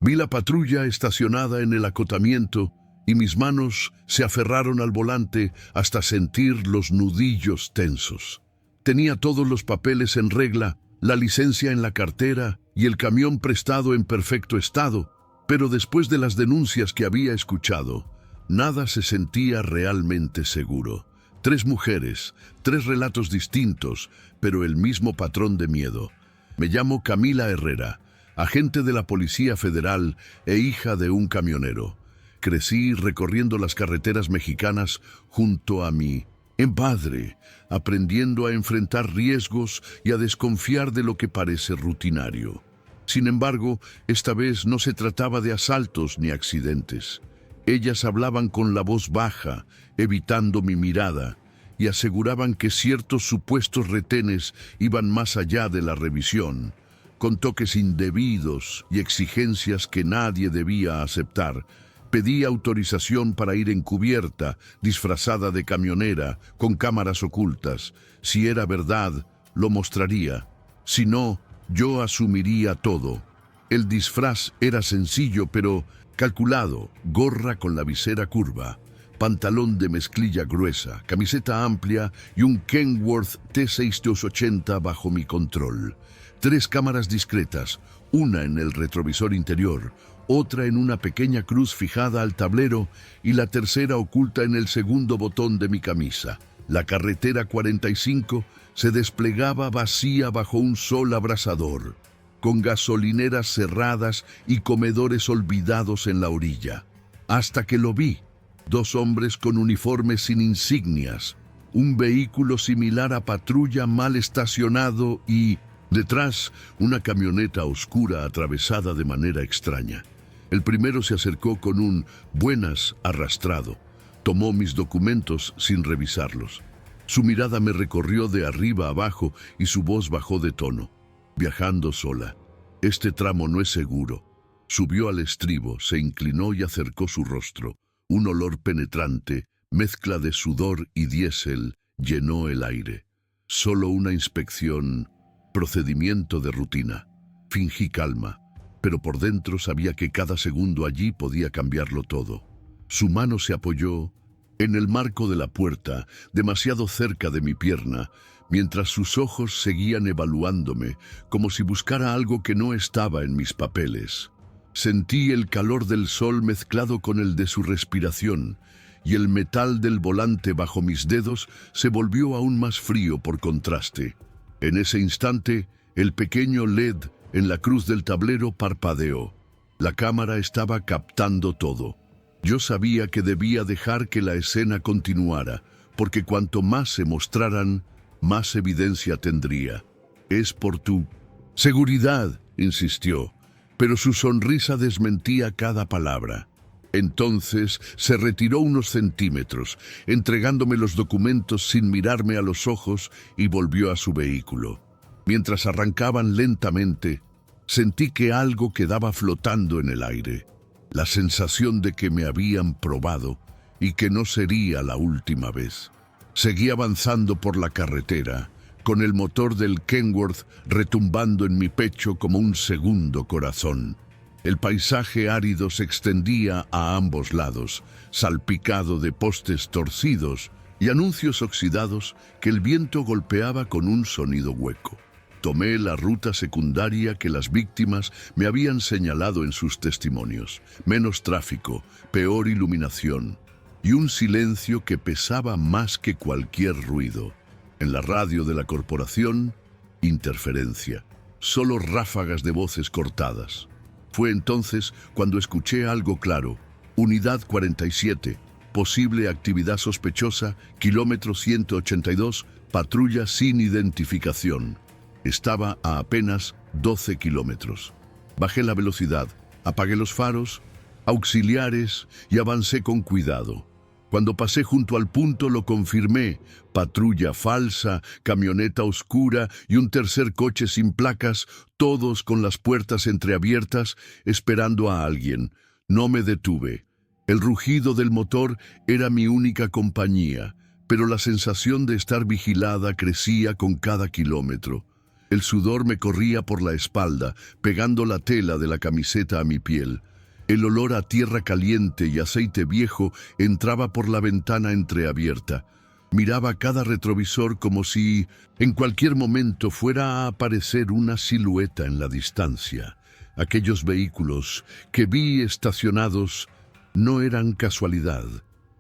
Vi la patrulla estacionada en el acotamiento y mis manos se aferraron al volante hasta sentir los nudillos tensos. Tenía todos los papeles en regla, la licencia en la cartera y el camión prestado en perfecto estado, pero después de las denuncias que había escuchado, nada se sentía realmente seguro. 3 mujeres, 3 relatos distintos, pero el mismo patrón de miedo. Me llamo Camila Herrera, agente de la Policía Federal e hija de un camionero. Crecí recorriendo las carreteras mexicanas junto a mi padre, aprendiendo a enfrentar riesgos y a desconfiar de lo que parece rutinario. Sin embargo, esta vez no se trataba de asaltos ni accidentes. Ellas hablaban con la voz baja, evitando mi mirada, y aseguraban que ciertos supuestos retenes iban más allá de la revisión, con toques indebidos y exigencias que nadie debía aceptar. Pedí autorización para ir encubierta, disfrazada de camionera, con cámaras ocultas. Si era verdad, lo mostraría. Si no, yo asumiría todo. El disfraz era sencillo, pero calculado: gorra con la visera curva, pantalón de mezclilla gruesa, camiseta amplia y un Kenworth T6280 bajo mi control. 3 cámaras discretas, una en el retrovisor interior, otra en una pequeña cruz fijada al tablero y la tercera oculta en el segundo botón de mi camisa. La carretera 45 se desplegaba vacía bajo un sol abrasador, con gasolineras cerradas y comedores olvidados en la orilla. Hasta que lo vi: 2 hombres con uniformes sin insignias, un vehículo similar a patrulla mal estacionado y, detrás, una camioneta oscura atravesada de manera extraña. El primero se acercó con un "buenas" arrastrado. Tomó mis documentos sin revisarlos. Su mirada me recorrió de arriba a abajo y su voz bajó de tono. Viajando sola. Este tramo no es seguro. Subió al estribo, se inclinó y acercó su rostro. Un olor penetrante, mezcla de sudor y diésel, llenó el aire. Solo una inspección, procedimiento de rutina. Fingí calma, pero por dentro sabía que cada segundo allí podía cambiarlo todo. Su mano se apoyó en el marco de la puerta, demasiado cerca de mi pierna, mientras sus ojos seguían evaluándome, como si buscara algo que no estaba en mis papeles. Sentí el calor del sol mezclado con el de su respiración, y el metal del volante bajo mis dedos se volvió aún más frío por contraste. En ese instante, el pequeño LED en la cruz del tablero parpadeó. La cámara estaba captando todo. Yo sabía que debía dejar que la escena continuara, porque cuanto más se mostraran, más evidencia tendría. «Es por tu seguridad», insistió, pero su sonrisa desmentía cada palabra. Entonces se retiró unos centímetros, entregándome los documentos sin mirarme a los ojos, y volvió a su vehículo. Mientras arrancaban lentamente, sentí que algo quedaba flotando en el aire. La sensación de que me habían probado y que no sería la última vez. Seguí avanzando por la carretera, con el motor del Kenworth retumbando en mi pecho como un segundo corazón. El paisaje árido se extendía a ambos lados, salpicado de postes torcidos y anuncios oxidados que el viento golpeaba con un sonido hueco. Tomé la ruta secundaria que las víctimas me habían señalado en sus testimonios. Menos tráfico, peor iluminación y un silencio que pesaba más que cualquier ruido. En la radio de la corporación, interferencia, solo ráfagas de voces cortadas. Fue entonces cuando escuché algo claro. Unidad 47, posible actividad sospechosa, kilómetro 182, patrulla sin identificación. Estaba a apenas 12 kilómetros. Bajé la velocidad, apagué los faros, auxiliares y avancé con cuidado. Cuando pasé junto al punto lo confirmé: patrulla falsa, camioneta oscura y un tercer coche sin placas, todos con las puertas entreabiertas, esperando a alguien. No me detuve. El rugido del motor era mi única compañía, pero la sensación de estar vigilada crecía con cada kilómetro. El sudor me corría por la espalda, pegando la tela de la camiseta a mi piel. El olor a tierra caliente y aceite viejo entraba por la ventana entreabierta. Miraba cada retrovisor como si en cualquier momento fuera a aparecer una silueta en la distancia. Aquellos vehículos que vi estacionados no eran casualidad,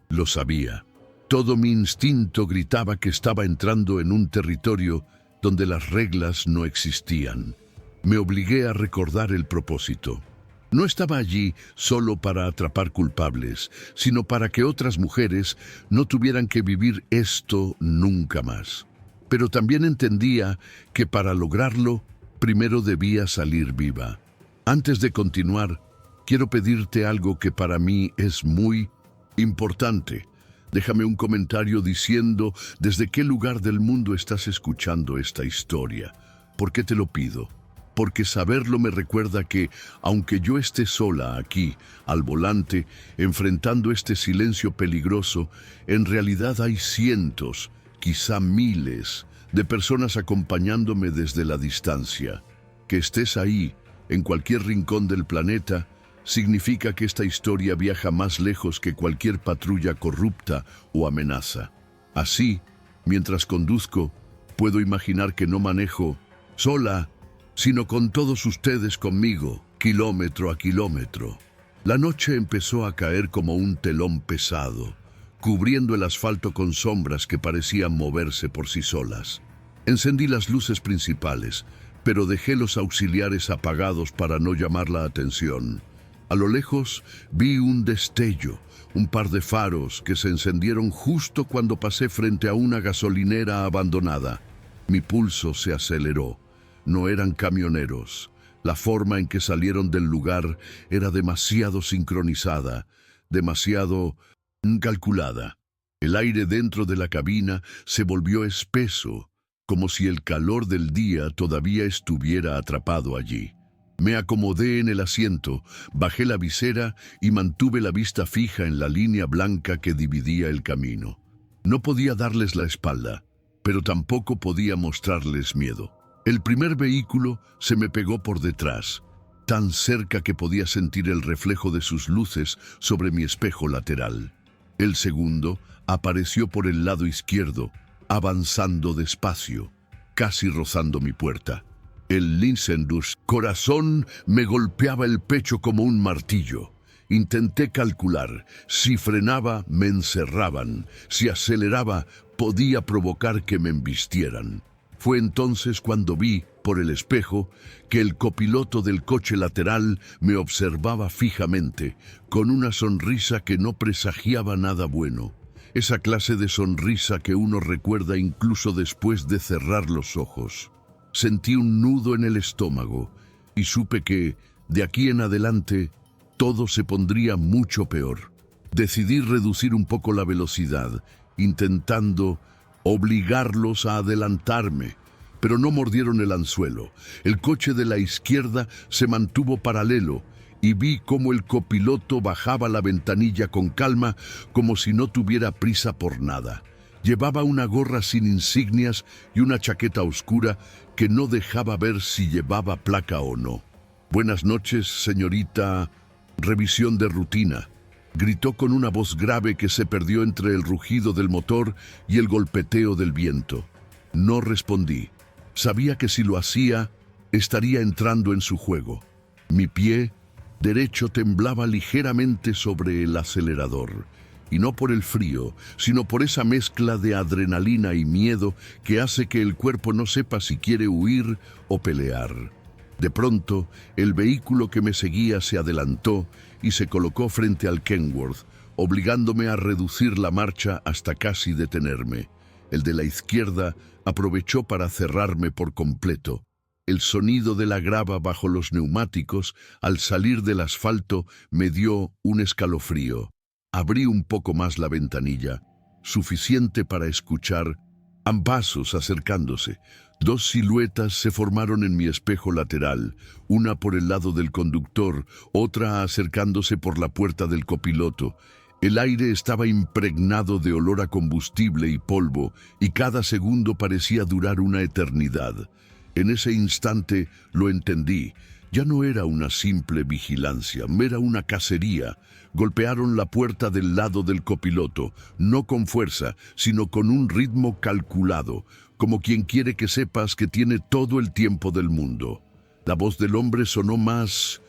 lo sabía. Todo mi instinto gritaba que estaba entrando en un territorio donde las reglas no existían. Me obligué a recordar el propósito. No estaba allí solo para atrapar culpables, sino para que otras mujeres no tuvieran que vivir esto nunca más. Pero también entendía que para lograrlo, primero debía salir viva. Antes de continuar, quiero pedirte algo que para mí es muy importante. Déjame un comentario diciendo desde qué lugar del mundo estás escuchando esta historia. ¿Por qué te lo pido? Porque saberlo me recuerda que, aunque yo esté sola aquí, al volante, enfrentando este silencio peligroso, en realidad hay cientos, quizá miles, de personas acompañándome desde la distancia. Que estés ahí, en cualquier rincón del planeta, significa que esta historia viaja más lejos que cualquier patrulla corrupta o amenaza. Así, mientras conduzco, puedo imaginar que no manejo sola, sino con todos ustedes conmigo, kilómetro a kilómetro. La noche empezó a caer como un telón pesado, cubriendo el asfalto con sombras que parecían moverse por sí solas. Encendí las luces principales, pero dejé los auxiliares apagados para no llamar la atención. A lo lejos vi un destello, un par de faros que se encendieron justo cuando pasé frente a una gasolinera abandonada. Mi pulso se aceleró. No eran camioneros. La forma en que salieron del lugar era demasiado sincronizada, demasiado calculada. El aire dentro de la cabina se volvió espeso, como si el calor del día todavía estuviera atrapado allí. Me acomodé en el asiento, bajé la visera y mantuve la vista fija en la línea blanca que dividía el camino. No podía darles la espalda, pero tampoco podía mostrarles miedo. El primer vehículo se me pegó por detrás, tan cerca que podía sentir el reflejo de sus luces sobre mi espejo lateral. El segundo apareció por el lado izquierdo, avanzando despacio, casi rozando mi puerta. El Linsendusch corazón me golpeaba el pecho como un martillo. Intenté calcular. Si frenaba, me encerraban. Si aceleraba, podía provocar que me embistieran. Fue entonces cuando vi, por el espejo, que el copiloto del coche lateral me observaba fijamente, con una sonrisa que no presagiaba nada bueno. Esa clase de sonrisa que uno recuerda incluso después de cerrar los ojos. Sentí un nudo en el estómago y supe que, de aquí en adelante, todo se pondría mucho peor. Decidí reducir un poco la velocidad, intentando obligarlos a adelantarme, pero no mordieron el anzuelo. El coche de la izquierda se mantuvo paralelo y vi cómo el copiloto bajaba la ventanilla con calma, como si no tuviera prisa por nada. Llevaba una gorra sin insignias y una chaqueta oscura que no dejaba ver si llevaba placa o no. «Buenas noches, señorita. Revisión de rutina», gritó con una voz grave que se perdió entre el rugido del motor y el golpeteo del viento. No respondí. Sabía que si lo hacía, estaría entrando en su juego. Mi pie derecho temblaba ligeramente sobre el acelerador. Y no por el frío, sino por esa mezcla de adrenalina y miedo que hace que el cuerpo no sepa si quiere huir o pelear. De pronto, el vehículo que me seguía se adelantó y se colocó frente al Kenworth, obligándome a reducir la marcha hasta casi detenerme. El de la izquierda aprovechó para cerrarme por completo. El sonido de la grava bajo los neumáticos, al salir del asfalto, me dio un escalofrío. Abrí un poco más la ventanilla, suficiente para escuchar pasos acercándose. Dos siluetas se formaron en mi espejo lateral, una por el lado del conductor, otra acercándose por la puerta del copiloto. El aire estaba impregnado de olor a combustible y polvo, y cada segundo parecía durar una eternidad. En ese instante lo entendí. Ya no era una simple vigilancia, era una cacería. Golpearon la puerta del lado del copiloto, no con fuerza, sino con un ritmo calculado, como quien quiere que sepas que tiene todo el tiempo del mundo. La voz del hombre sonó más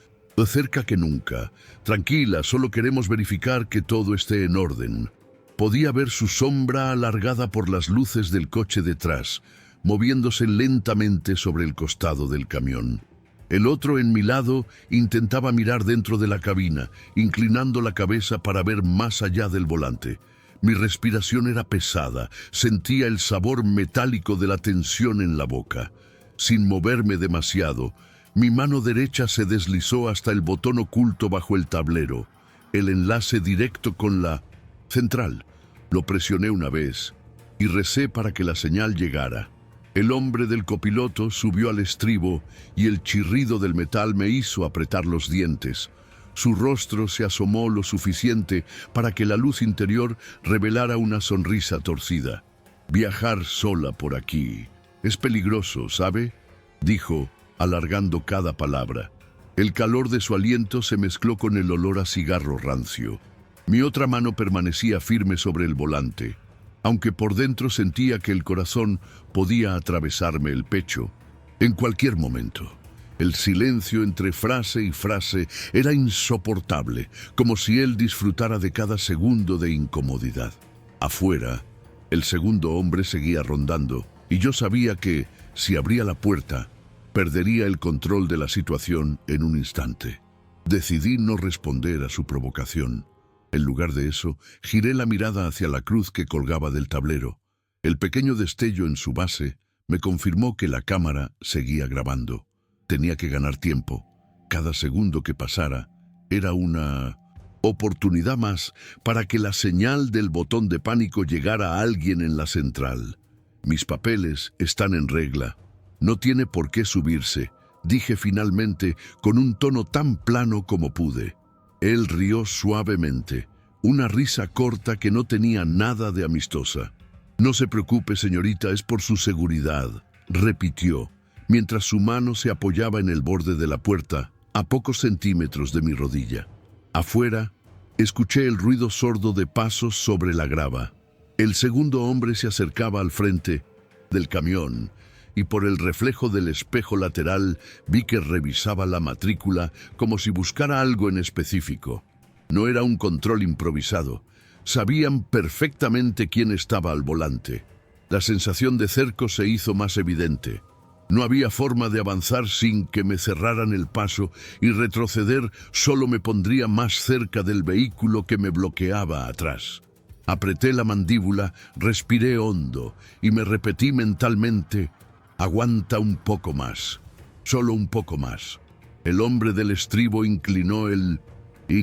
cerca que nunca. Tranquila, solo queremos verificar que todo esté en orden. Podía ver su sombra alargada por las luces del coche detrás, moviéndose lentamente sobre el costado del camión. El otro, en mi lado, intentaba mirar dentro de la cabina, inclinando la cabeza para ver más allá del volante. Mi respiración era pesada, sentía el sabor metálico de la tensión en la boca. Sin moverme demasiado, mi mano derecha se deslizó hasta el botón oculto bajo el tablero, el enlace directo con la central. Lo presioné una vez y recé para que la señal llegara. El hombre del copiloto subió al estribo y el chirrido del metal me hizo apretar los dientes. Su rostro se asomó lo suficiente para que la luz interior revelara una sonrisa torcida. «Viajar sola por aquí es peligroso, ¿sabe?», dijo, alargando cada palabra. El calor de su aliento se mezcló con el olor a cigarro rancio. Mi otra mano permanecía firme sobre el volante, aunque por dentro sentía que el corazón podía atravesarme el pecho en cualquier momento. El silencio entre frase y frase era insoportable, como si él disfrutara de cada segundo de incomodidad. Afuera, el segundo hombre seguía rondando, y yo sabía que, si abría la puerta, perdería el control de la situación en un instante. Decidí no responder a su provocación. En lugar de eso, giré la mirada hacia la cruz que colgaba del tablero. El pequeño destello en su base me confirmó que la cámara seguía grabando. Tenía que ganar tiempo. Cada segundo que pasara era una oportunidad más para que la señal del botón de pánico llegara a alguien en la central. Mis papeles están en regla. No tiene por qué subirse, dije finalmente con un tono tan plano como pude. Él rió suavemente, una risa corta que no tenía nada de amistosa. «No se preocupe, señorita, es por su seguridad», repitió, mientras su mano se apoyaba en el borde de la puerta, a pocos centímetros de mi rodilla. Afuera, escuché el ruido sordo de pasos sobre la grava. El segundo hombre se acercaba al frente del camión, y por el reflejo del espejo lateral vi que revisaba la matrícula como si buscara algo en específico. No era un control improvisado. Sabían perfectamente quién estaba al volante. La sensación de cerco se hizo más evidente. No había forma de avanzar sin que me cerraran el paso, y retroceder solo me pondría más cerca del vehículo que me bloqueaba atrás. Apreté la mandíbula, respiré hondo y me repetí mentalmente: «Aguanta un poco más, solo un poco más». El hombre del estribo inclinó el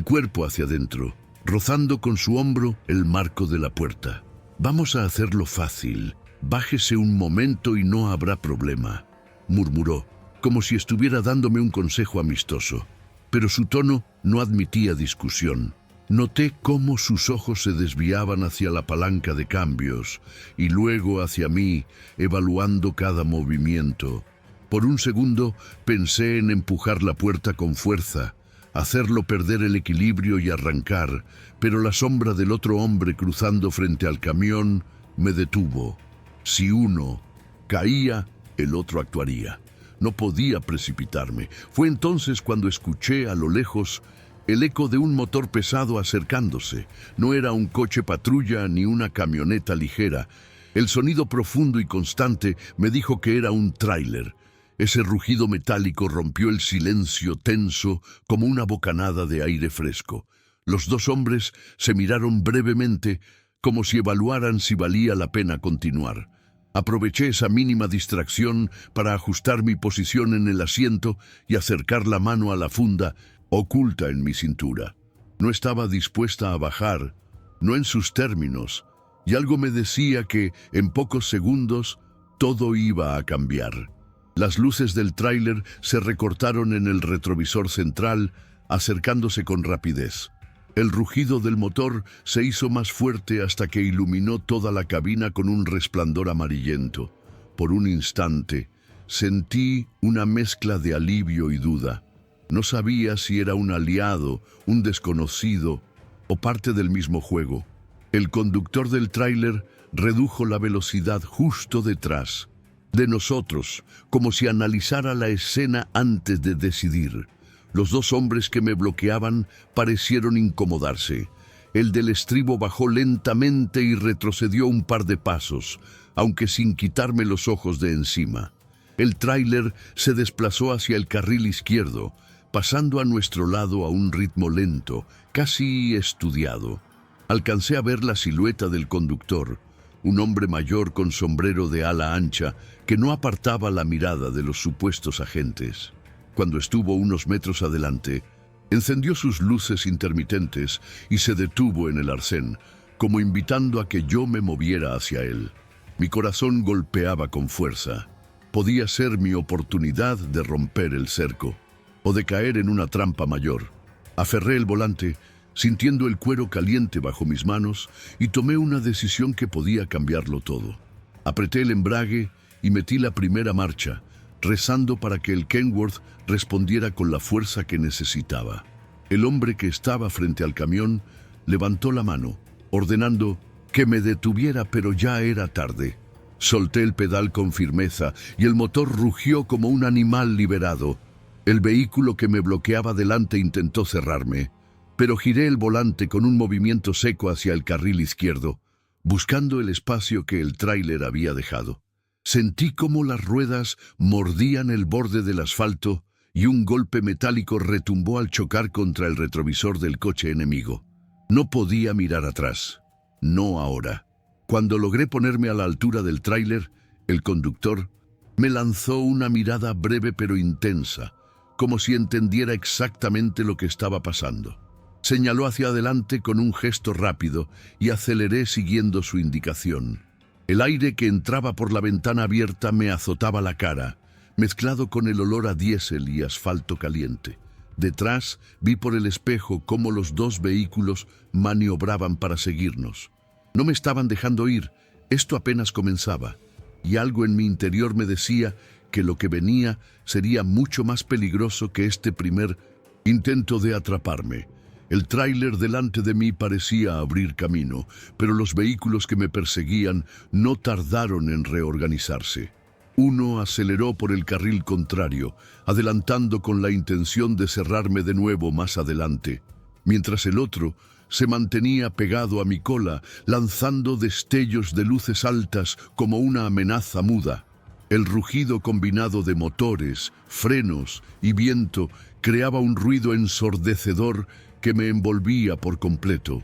cuerpo hacia adentro, rozando con su hombro el marco de la puerta. «Vamos a hacerlo fácil. Bájese un momento y no habrá problema», murmuró, como si estuviera dándome un consejo amistoso. Pero su tono no admitía discusión. Noté cómo sus ojos se desviaban hacia la palanca de cambios y luego hacia mí, evaluando cada movimiento. Por un segundo pensé en empujar la puerta con fuerza, hacerlo perder el equilibrio y arrancar, pero la sombra del otro hombre cruzando frente al camión me detuvo. Si uno caía, el otro actuaría. No podía precipitarme. Fue entonces cuando escuché a lo lejos el eco de un motor pesado acercándose. No era un coche patrulla ni una camioneta ligera. El sonido profundo y constante me dijo que era un tráiler. Ese rugido metálico rompió el silencio tenso como una bocanada de aire fresco. Los dos hombres se miraron brevemente, como si evaluaran si valía la pena continuar. Aproveché esa mínima distracción para ajustar mi posición en el asiento y acercar la mano a la funda oculta en mi cintura. No estaba dispuesta a bajar, no en sus términos, y algo me decía que, en pocos segundos, todo iba a cambiar. Las luces del tráiler se recortaron en el retrovisor central, acercándose con rapidez. El rugido del motor se hizo más fuerte hasta que iluminó toda la cabina con un resplandor amarillento. Por un instante, Sentí una mezcla de alivio y duda. No sabía si era un aliado, un desconocido o parte del mismo juego. El conductor del tráiler redujo la velocidad justo detrás de nosotros, como si analizara la escena antes de decidir. Los dos hombres que me bloqueaban parecieron incomodarse. El del estribo bajó lentamente y retrocedió un par de pasos, aunque sin quitarme los ojos de encima. El tráiler se desplazó hacia el carril izquierdo, pasando a nuestro lado a un ritmo lento, casi estudiado. Alcancé a ver la silueta del conductor, un hombre mayor con sombrero de ala ancha que no apartaba la mirada de los supuestos agentes. Cuando estuvo unos metros adelante, encendió sus luces intermitentes y se detuvo en el arcén, como invitando a que yo me moviera hacia él. Mi corazón golpeaba con fuerza. Podía ser mi oportunidad de romper el cerco o de caer en una trampa mayor. Aferré el volante, sintiendo el cuero caliente bajo mis manos, y tomé una decisión que podía cambiarlo todo. Apreté el embrague y metí la primera marcha, rezando para que el Kenworth respondiera con la fuerza que necesitaba. El hombre que estaba frente al camión levantó la mano, ordenando que me detuviera, pero ya era tarde. Solté el pedal con firmeza y el motor rugió como un animal liberado. El vehículo que me bloqueaba delante intentó cerrarme, pero giré el volante con un movimiento seco hacia el carril izquierdo, buscando el espacio que el tráiler había dejado. Sentí cómo las ruedas mordían el borde del asfalto y un golpe metálico retumbó al chocar contra el retrovisor del coche enemigo. No podía mirar atrás. No ahora. Cuando logré ponerme a la altura del tráiler, el conductor me lanzó una mirada breve pero intensa, como si entendiera exactamente lo que estaba pasando. Señaló hacia adelante con un gesto rápido y aceleré siguiendo su indicación. El aire que entraba por la ventana abierta me azotaba la cara, mezclado con el olor a diésel y asfalto caliente. Detrás vi por el espejo cómo los dos vehículos maniobraban para seguirnos. No me estaban dejando ir, esto apenas comenzaba, y algo en mi interior me decía que lo que venía sería mucho más peligroso que este primer intento de atraparme. El tráiler delante de mí parecía abrir camino, pero los vehículos que me perseguían no tardaron en reorganizarse. Uno aceleró por el carril contrario, adelantando con la intención de cerrarme de nuevo más adelante, mientras el otro se mantenía pegado a mi cola, lanzando destellos de luces altas como una amenaza muda. El rugido combinado de motores, frenos y viento creaba un ruido ensordecedor que me envolvía por completo.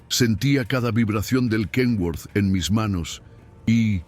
Sentía cada vibración del Kenworth en mis manos y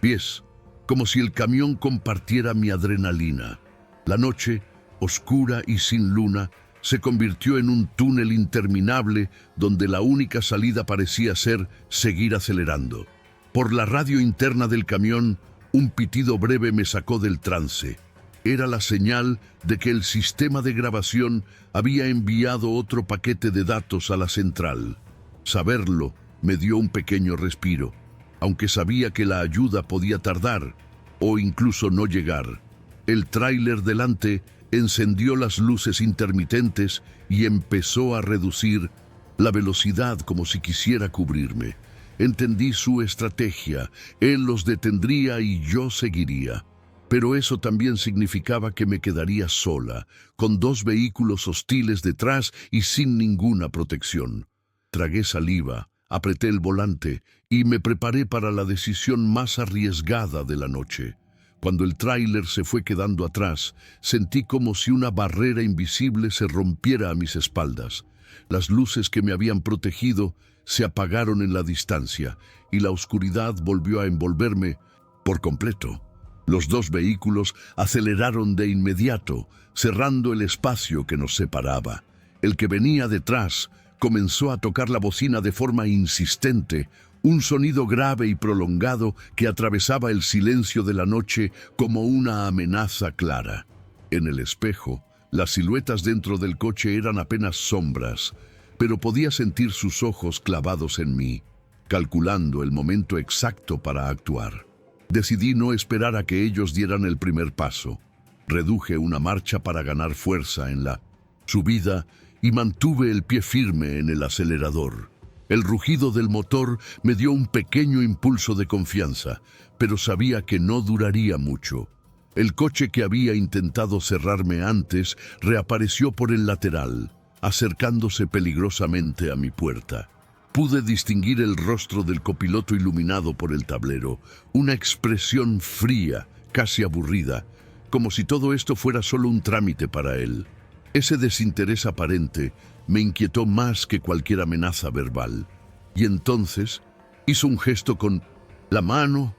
pies, como si el camión compartiera mi adrenalina. La noche, oscura y sin luna, se convirtió en un túnel interminable donde la única salida parecía ser seguir acelerando. Por la radio interna del camión, un pitido breve me sacó del trance. Era la señal de que el sistema de grabación había enviado otro paquete de datos a la central. Saberlo me dio un pequeño respiro, aunque sabía que la ayuda podía tardar o incluso no llegar. El tráiler delante encendió las luces intermitentes y empezó a reducir la velocidad como si quisiera cubrirme. Entendí su estrategia, él los detendría y yo seguiría. Pero eso también significaba que me quedaría sola, con dos vehículos hostiles detrás y sin ninguna protección. Tragué saliva, apreté el volante y me preparé para la decisión más arriesgada de la noche. Cuando el tráiler se fue quedando atrás, sentí como si una barrera invisible se rompiera a mis espaldas. Las luces que me habían protegido se apagaron en la distancia y la oscuridad volvió a envolverme por completo. Los dos vehículos aceleraron de inmediato, cerrando el espacio que nos separaba. El que venía detrás comenzó a tocar la bocina de forma insistente, un sonido grave y prolongado que atravesaba el silencio de la noche como una amenaza clara. En el espejo, las siluetas dentro del coche eran apenas sombras, pero podía sentir sus ojos clavados en mí, calculando el momento exacto para actuar. Decidí no esperar a que ellos dieran el primer paso. Reduje una marcha para ganar fuerza en la subida y mantuve el pie firme en el acelerador. El rugido del motor me dio un pequeño impulso de confianza, pero sabía que no duraría mucho. El coche que había intentado cerrarme antes reapareció por el lateral, acercándose peligrosamente a mi puerta. Pude distinguir el rostro del copiloto iluminado por el tablero, una expresión fría, casi aburrida, como si todo esto fuera solo un trámite para él. Ese desinterés aparente me inquietó más que cualquier amenaza verbal. Y entonces hizo un gesto con la mano,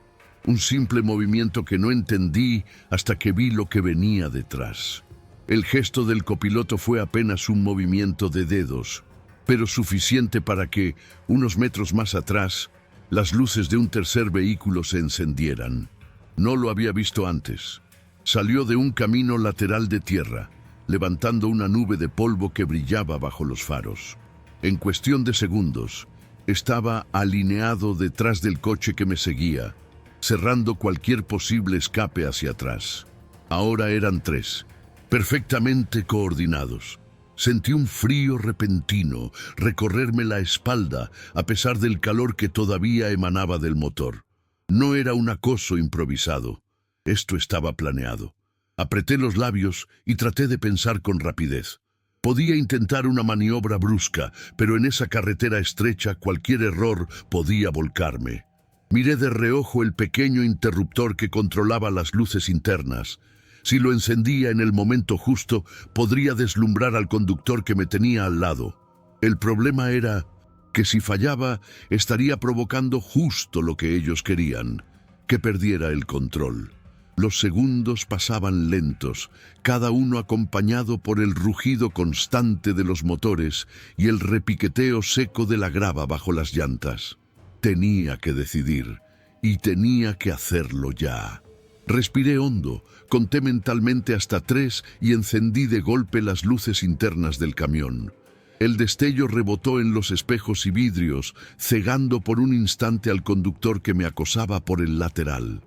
un simple movimiento que no entendí hasta que vi lo que venía detrás. El gesto del copiloto fue apenas un movimiento de dedos, pero suficiente para que, unos metros más atrás, las luces de un tercer vehículo se encendieran. No lo había visto antes. Salió de un camino lateral de tierra, levantando una nube de polvo que brillaba bajo los faros. En cuestión de segundos, estaba alineado detrás del coche que me seguía, cerrando cualquier posible escape hacia atrás. Ahora eran tres, perfectamente coordinados. Sentí un frío repentino recorrerme la espalda a pesar del calor que todavía emanaba del motor. No era un acoso improvisado. Esto estaba planeado. Apreté los labios y traté de pensar con rapidez. Podía intentar una maniobra brusca, pero en esa carretera estrecha cualquier error podía volcarme. Miré de reojo el pequeño interruptor que controlaba las luces internas. Si lo encendía en el momento justo, podría deslumbrar al conductor que me tenía al lado. El problema era que si fallaba, estaría provocando justo lo que ellos querían, que perdiera el control. Los segundos pasaban lentos, cada uno acompañado por el rugido constante de los motores y el repiqueteo seco de la grava bajo las llantas. Tenía que decidir, y tenía que hacerlo ya. Respiré hondo, conté mentalmente hasta 3 y encendí de golpe las luces internas del camión. El destello rebotó en los espejos y vidrios, cegando por un instante al conductor que me acosaba por el lateral.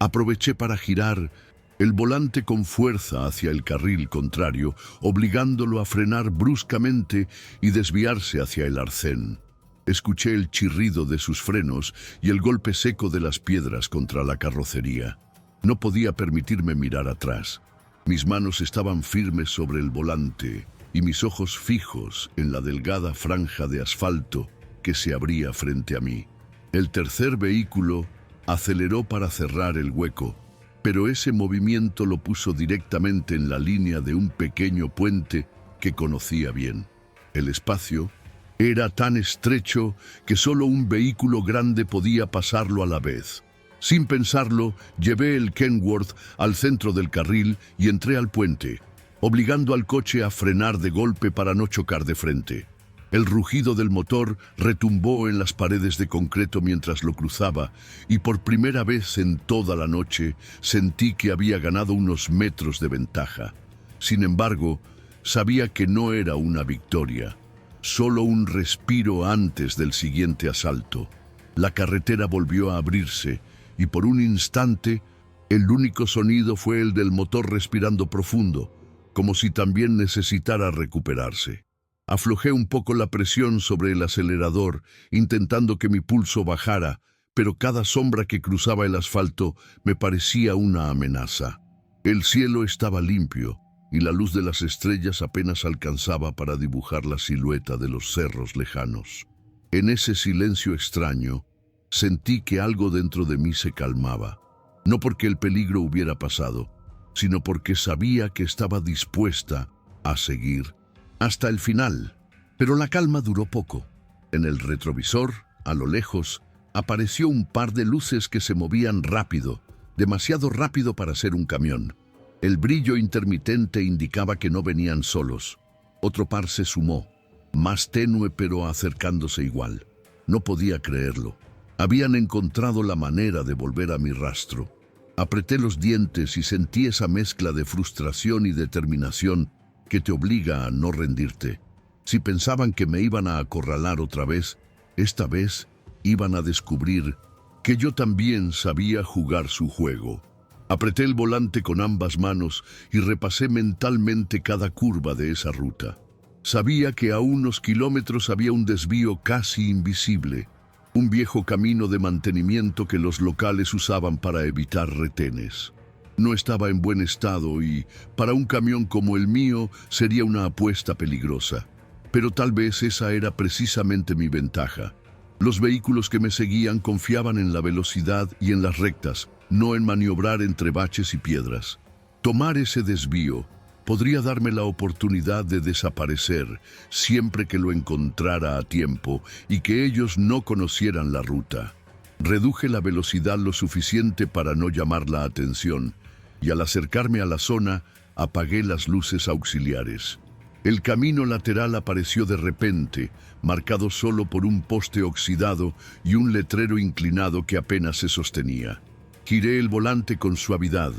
Aproveché para girar el volante con fuerza hacia el carril contrario, obligándolo a frenar bruscamente y desviarse hacia el arcén. Escuché el chirrido de sus frenos y el golpe seco de las piedras contra la carrocería. No podía permitirme mirar atrás. Mis manos estaban firmes sobre el volante y mis ojos fijos en la delgada franja de asfalto que se abría frente a mí. El tercer vehículo aceleró para cerrar el hueco, pero ese movimiento lo puso directamente en la línea de un pequeño puente que conocía bien. El espacio era tan estrecho que solo un vehículo grande podía pasarlo a la vez. Sin pensarlo, llevé el Kenworth al centro del carril y entré al puente, obligando al coche a frenar de golpe para no chocar de frente. El rugido del motor retumbó en las paredes de concreto mientras lo cruzaba, y por primera vez en toda la noche sentí que había ganado unos metros de ventaja. Sin embargo, sabía que no era una victoria, solo un respiro antes del siguiente asalto. La carretera volvió a abrirse, y por un instante, el único sonido fue el del motor respirando profundo, como si también necesitara recuperarse. Aflojé un poco la presión sobre el acelerador, intentando que mi pulso bajara, pero cada sombra que cruzaba el asfalto me parecía una amenaza. El cielo estaba limpio, y la luz de las estrellas apenas alcanzaba para dibujar la silueta de los cerros lejanos. En ese silencio extraño, sentí que algo dentro de mí se calmaba, no porque el peligro hubiera pasado, sino porque sabía que estaba dispuesta a seguir hasta el final. Pero la calma duró poco. En el retrovisor, a lo lejos, apareció un par de luces que se movían rápido, demasiado rápido para ser un camión. El brillo intermitente indicaba que no venían solos. Otro par se sumó, más tenue pero acercándose igual. No podía creerlo. Habían encontrado la manera de volver a mi rastro. Apreté los dientes y sentí esa mezcla de frustración y determinación que te obliga a no rendirte. Si pensaban que me iban a acorralar otra vez, esta vez iban a descubrir que yo también sabía jugar su juego. Apreté el volante con ambas manos y repasé mentalmente cada curva de esa ruta. Sabía que a unos kilómetros había un desvío casi invisible, un viejo camino de mantenimiento que los locales usaban para evitar retenes. No estaba en buen estado y, para un camión como el mío, sería una apuesta peligrosa. Pero tal vez esa era precisamente mi ventaja. Los vehículos que me seguían confiaban en la velocidad y en las rectas, no en maniobrar entre baches y piedras. Tomar ese desvío podría darme la oportunidad de desaparecer siempre que lo encontrara a tiempo y que ellos no conocieran la ruta. Reduje la velocidad lo suficiente para no llamar la atención y al acercarme a la zona apagué las luces auxiliares. El camino lateral apareció de repente, marcado solo por un poste oxidado y un letrero inclinado que apenas se sostenía. Giré el volante con suavidad,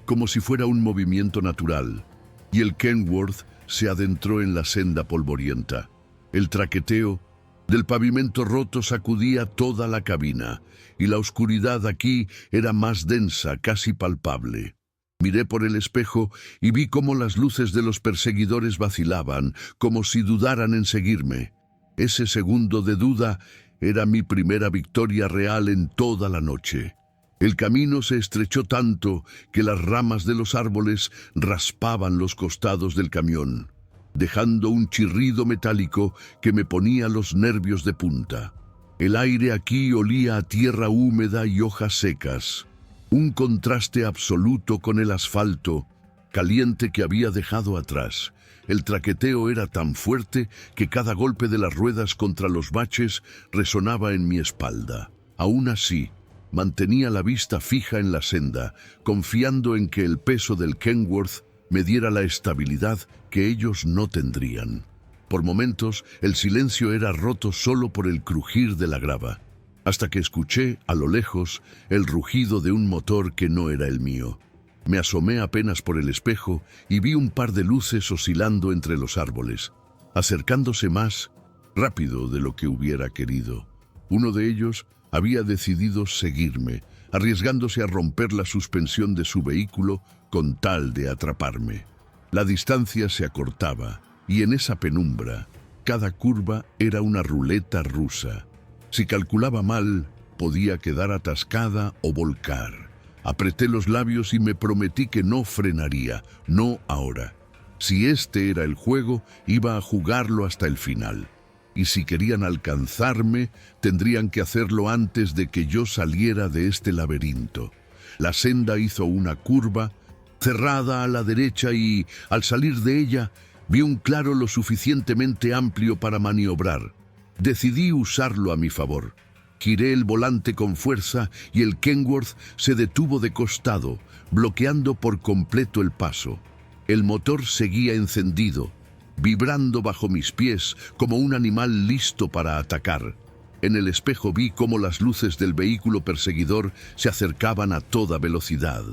como si fuera un movimiento natural, y el Kenworth se adentró en la senda polvorienta. El traqueteo del pavimento roto sacudía toda la cabina, y la oscuridad aquí era más densa, casi palpable. Miré por el espejo y vi cómo las luces de los perseguidores vacilaban, como si dudaran en seguirme. Ese segundo de duda era mi primera victoria real en toda la noche. El camino se estrechó tanto que las ramas de los árboles raspaban los costados del camión, dejando un chirrido metálico que me ponía los nervios de punta. El aire aquí olía a tierra húmeda y hojas secas, un contraste absoluto con el asfalto caliente que había dejado atrás. El traqueteo era tan fuerte que cada golpe de las ruedas contra los baches resonaba en mi espalda. Aún así, mantenía la vista fija en la senda, confiando en que el peso del Kenworth me diera la estabilidad que ellos no tendrían. Por momentos, el silencio era roto solo por el crujir de la grava, hasta que escuché, a lo lejos, el rugido de un motor que no era el mío. Me asomé apenas por el espejo y vi un par de luces oscilando entre los árboles, acercándose más rápido de lo que hubiera querido. Uno de ellos había decidido seguirme, arriesgándose a romper la suspensión de su vehículo con tal de atraparme. La distancia se acortaba, y en esa penumbra, cada curva era una ruleta rusa. Si calculaba mal, podía quedar atascada o volcar. Apreté los labios y me prometí que no frenaría, no ahora. Si este era el juego, iba a jugarlo hasta el final. Y si querían alcanzarme, tendrían que hacerlo antes de que yo saliera de este laberinto. La senda hizo una curva, cerrada a la derecha, y, al salir de ella, vi un claro lo suficientemente amplio para maniobrar. Decidí usarlo a mi favor. Giré el volante con fuerza y el Kenworth se detuvo de costado, bloqueando por completo el paso. El motor seguía encendido, vibrando bajo mis pies como un animal listo para atacar. En el espejo vi cómo las luces del vehículo perseguidor se acercaban a toda velocidad.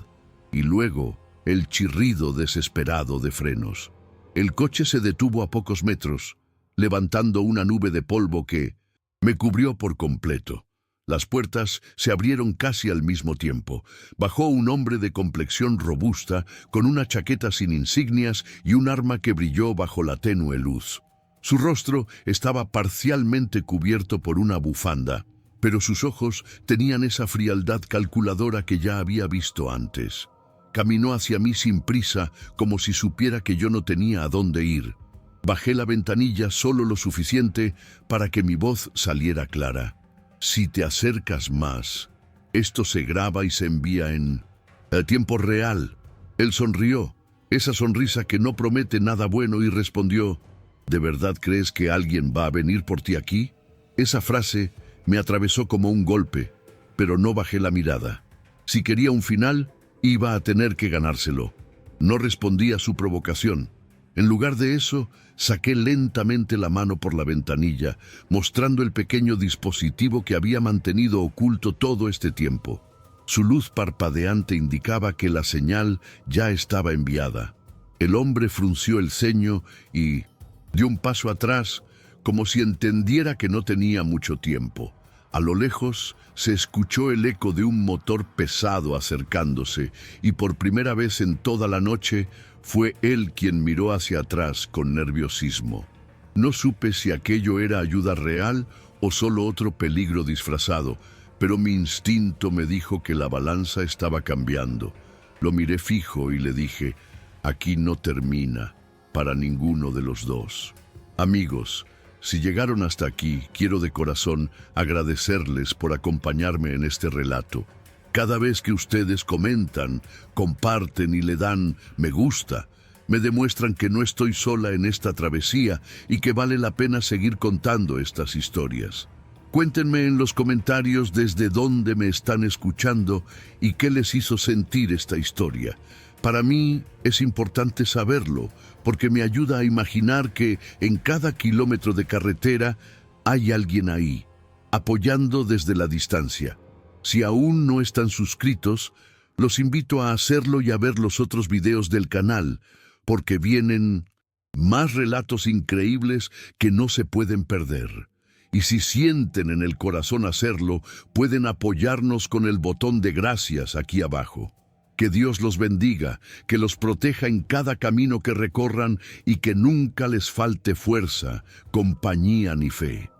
Y luego, el chirrido desesperado de frenos. El coche se detuvo a pocos metros, levantando una nube de polvo que me cubrió por completo. Las puertas se abrieron casi al mismo tiempo. Bajó un hombre de complexión robusta, con una chaqueta sin insignias y un arma que brilló bajo la tenue luz. Su rostro estaba parcialmente cubierto por una bufanda, pero sus ojos tenían esa frialdad calculadora que ya había visto antes. Caminó hacia mí sin prisa, como si supiera que yo no tenía a dónde ir. Bajé la ventanilla solo lo suficiente para que mi voz saliera clara. Si te acercas más, esto se graba y se envía en tiempo real. Él sonrió, esa sonrisa que no promete nada bueno, y respondió: ¿de verdad crees que alguien va a venir por ti aquí? Esa frase me atravesó como un golpe, pero no bajé la mirada. Si quería un final, iba a tener que ganárselo. No respondí a su provocación. En lugar de eso, saqué lentamente la mano por la ventanilla, mostrando el pequeño dispositivo que había mantenido oculto todo este tiempo. Su luz parpadeante indicaba que la señal ya estaba enviada. El hombre frunció el ceño y dio un paso atrás, como si entendiera que no tenía mucho tiempo. A lo lejos se escuchó el eco de un motor pesado acercándose y por primera vez en toda la noche fue él quien miró hacia atrás con nerviosismo. No supe si aquello era ayuda real o solo otro peligro disfrazado, pero mi instinto me dijo que la balanza estaba cambiando. Lo miré fijo y le dije, aquí no termina, para ninguno de los dos. Amigos, si llegaron hasta aquí, quiero de corazón agradecerles por acompañarme en este relato. Cada vez que ustedes comentan, comparten y le dan me gusta, me demuestran que no estoy sola en esta travesía y que vale la pena seguir contando estas historias. Cuéntenme en los comentarios desde dónde me están escuchando y qué les hizo sentir esta historia. Para mí es importante saberlo, porque me ayuda a imaginar que en cada kilómetro de carretera hay alguien ahí, apoyando desde la distancia. Si aún no están suscritos, los invito a hacerlo y a ver los otros videos del canal, porque vienen más relatos increíbles que no se pueden perder. Y si sienten en el corazón hacerlo, pueden apoyarnos con el botón de gracias aquí abajo. Que Dios los bendiga, que los proteja en cada camino que recorran y que nunca les falte fuerza, compañía ni fe.